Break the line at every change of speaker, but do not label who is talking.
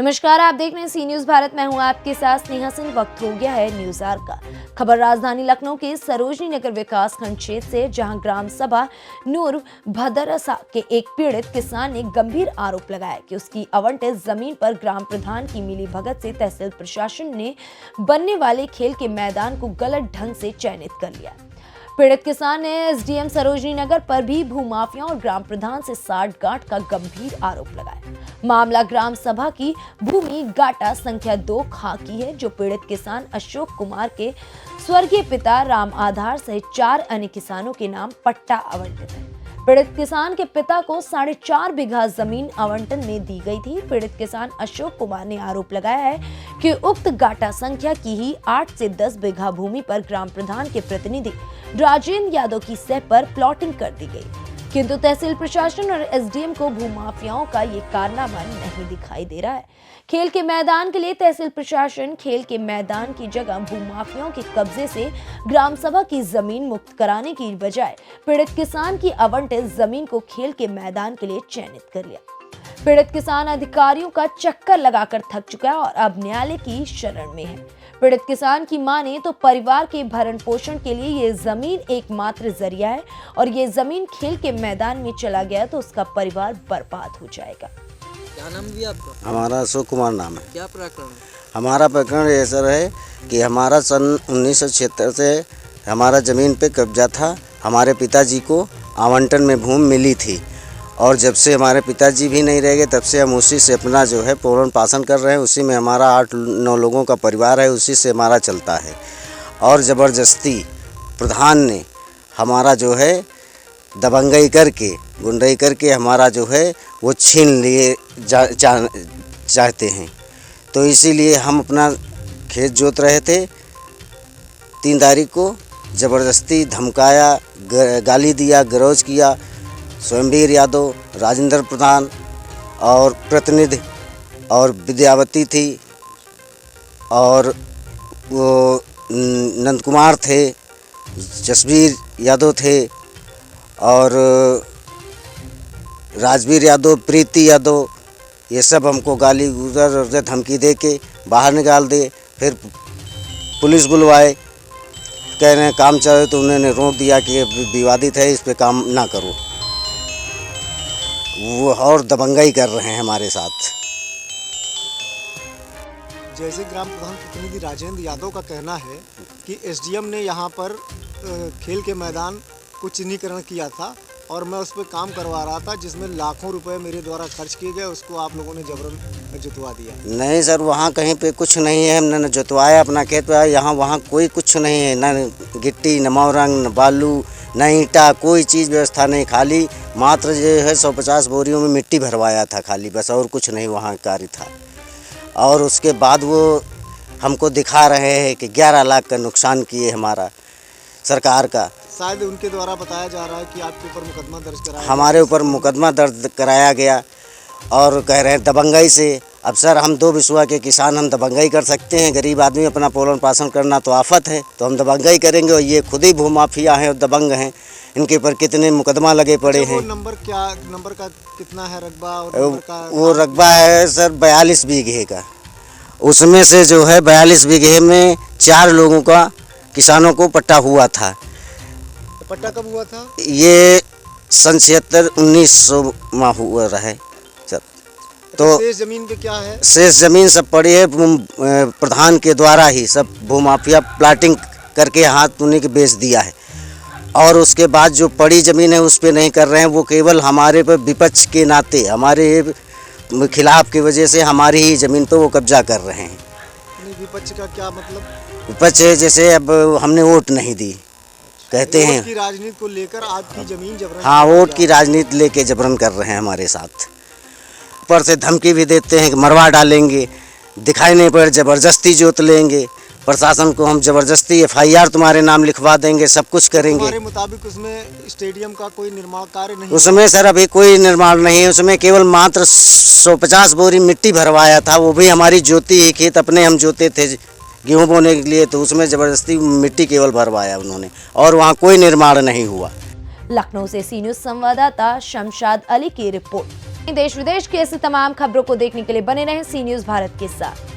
नमस्कार, आप देख रहे हैं सी न्यूज भारत। मैं हूं आपके साथ स्नेहा सिंह। वक्त हो गया है न्यूज आवर का। खबर राजधानी लखनऊ के सरोजनी नगर विकास खंड क्षेत्र से, जहां ग्राम सभा नूर भदरसा के एक पीड़ित किसान ने गंभीर आरोप लगाया कि उसकी आवंटित जमीन पर ग्राम प्रधान की मिलीभगत से तहसील प्रशासन ने बनने वाले खेल के मैदान को गलत ढंग से चयनित कर लिया। पीड़ित किसान ने एसडीएम सरोजनी नगर पर भी भूमाफिया और ग्राम प्रधान से साठगांठ का गंभीर आरोप लगाया। मामला ग्राम सभा की भूमि गाटा संख्या 2 खा की है, जो पीड़ित किसान अशोक कुमार के स्वर्गीय पिता राम आधार सहित 4 अन्य किसानों के नाम पट्टा आवंटित है। पीड़ित किसान के पिता को 4.5 बीघा जमीन आवंटन में दी गई थी। पीड़ित किसान अशोक कुमार ने आरोप लगाया है कि उक्त गाटा संख्या की ही 8 से 10 बीघा भूमि पर ग्राम प्रधान के प्रतिनिधि राजेंद्र यादव की सह पर प्लॉटिंग कर दी गई, किंतु तहसील प्रशासन और एसडीएम को भूमाफियाओं का ये कारनामा नहीं दिखाई दे रहा है। खेल के मैदान के लिए तहसील प्रशासन खेल के मैदान की जगह भूमाफियाओं के कब्जे से ग्राम सभा की जमीन मुक्त कराने की बजाय पीड़ित किसान की आवंटित जमीन को खेल के मैदान के लिए चयनित कर लिया। पीड़ित किसान अधिकारियों का चक्कर लगाकर थक चुका है और अब न्यायालय की शरण में है। पीड़ित किसान की माने तो परिवार के भरण पोषण के लिए ये जमीन एकमात्र जरिया है और ये जमीन खेल के मैदान में चला गया तो उसका परिवार बर्बाद हो जाएगा।
क्या नाम भी आपका?
हमारा अशोक कुमार नाम है।
क्या प्रकरण है?
हमारा प्रकरण ऐसा है कि हमारा सन 1976 से हमारा ज़मीन पे कब्जा था। हमारे पिताजी को आवंटन में भूमि मिली थी और जब से हमारे पिताजी भी नहीं रह गए तब से हम उसी से अपना जो है पोषण पालन कर रहे हैं। उसी में हमारा 8-9 लोगों का परिवार है, उसी से हमारा चलता है। और ज़बरदस्ती प्रधान ने हमारा जो है दबंगई करके गुंडई करके हमारा जो है वो छीन लिए चाहते हैं। तो इसीलिए हम अपना खेत जोत रहे थे। 3 तारीख को ज़बरदस्ती धमकाया, गाली दिया, गरौज किया। स्वयंवीर यादव, राजेंद्र प्रधान और प्रतिनिधि और विद्यावती थी और वो नंद कुमार थे, जसवीर यादव थे और राजवीर यादव, प्रीति यादव, ये सब हमको गाली गुजर धमकी दे के बाहर निकाल दे। फिर पुलिस बुलवाए, कह रहे हैं काम चले, तो उन्होंने रोक दिया कि विवादित है, इस पे काम ना करो। वो और दबंगाई कर रहे हैं हमारे साथ।
जैसे ग्राम प्रधान प्रतिनिधि राजेंद्र यादव का कहना है कि एसडीएम ने यहाँ पर खेल के मैदान को चिन्हीकरण किया था और मैं उस पर काम करवा रहा था, जिसमें लाखों रुपए मेरे द्वारा खर्च किए गए, उसको आप लोगों ने जबरन जुतवा दिया।
नहीं सर, वहाँ कहीं पे कुछ नहीं है। हमने न जुतवाया, अपना खेत पे यहाँ वहाँ कोई कुछ नहीं है, न गिट्टी, न मोरंग, न बालू, न ईंटा, कोई चीज़ व्यवस्था नहीं। खाली मात्र जो है 150 बोरियों में मिट्टी भरवाया था खाली, बस, और कुछ नहीं वहाँ कार्य था। और उसके बाद वो हमको दिखा रहे हैं कि 11 लाख का नुकसान किए हमारा सरकार का।
शायद उनके द्वारा बताया जा रहा है कि आपके ऊपर मुकदमा दर्ज कराया,
हमारे ऊपर मुकदमा दर्ज कराया गया और कह रहे हैं दबंगई से। अब सर, हम 2 बिसवा के किसान, हम दबंगई कर सकते हैं? गरीब आदमी अपना पोषण पालन करना तो आफत है, तो हम दबंगई करेंगे? और ये खुद ही भूमाफिया हैं और दबंग हैं। इनके ऊपर कितने मुकदमा लगे पड़े हैं।
नंबर का कितना है रकबा? और
वो रकबा है सर 42 बीघे का। उसमें से जो है 42 बीघे में 4 लोगों का, किसानों को पट्टा हुआ था।
पट्टा कब हुआ था?
ये सन 1900 में हुआ रहा है सर। तो
शेष जमीन पे क्या है?
शेष जमीन सब पड़ी है प्रधान के द्वारा ही, सब भूमाफिया प्लाटिंग करके हाथ उन्हीं के बेच दिया है। और उसके बाद जो पड़ी ज़मीन है उस पे नहीं कर रहे हैं। वो केवल हमारे पर विपक्ष के नाते, हमारे खिलाफ की वजह से हमारी ही ज़मीन पे वो कब्जा कर रहे हैं।
विपक्ष का क्या मतलब?
विपक्ष है जैसे अब हमने वोट नहीं दी, कहते हैं।
वोट की राजनीति को लेकर आपकी ज़मीन जबरन?
हाँ, वोट की राजनीति लेके जबरन कर रहे हैं हमारे साथ। ऊपर से धमकी भी देते हैं कि मरवा डालेंगे, दिखाई नहीं पड़े ज़बरदस्ती जोत लेंगे। प्रशासन को हम ज़बरदस्ती FIR तुम्हारे नाम लिखवा देंगे, सब कुछ करेंगे।
हमारे मुताबिक उसमें स्टेडियम का कोई निर्माण कार्य नहीं?
उसमें सर अभी कोई निर्माण नहीं है। उसमें केवल मात्र 150 बोरी मिट्टी भरवाया था, वो भी हमारी जोती है खेत, अपने हम जोते थे गेहूँ बोने के लिए, तो उसमें ज़बरदस्ती मिट्टी केवल भरवाया उन्होंने और वहाँ कोई निर्माण नहीं हुआ।
लखनऊ से सी न्यूज संवाददाता शमशाद अली की रिपोर्ट। देश विदेश की ऐसी तमाम खबरों को देखने के लिए बने रहें सी न्यूज़ भारत के साथ।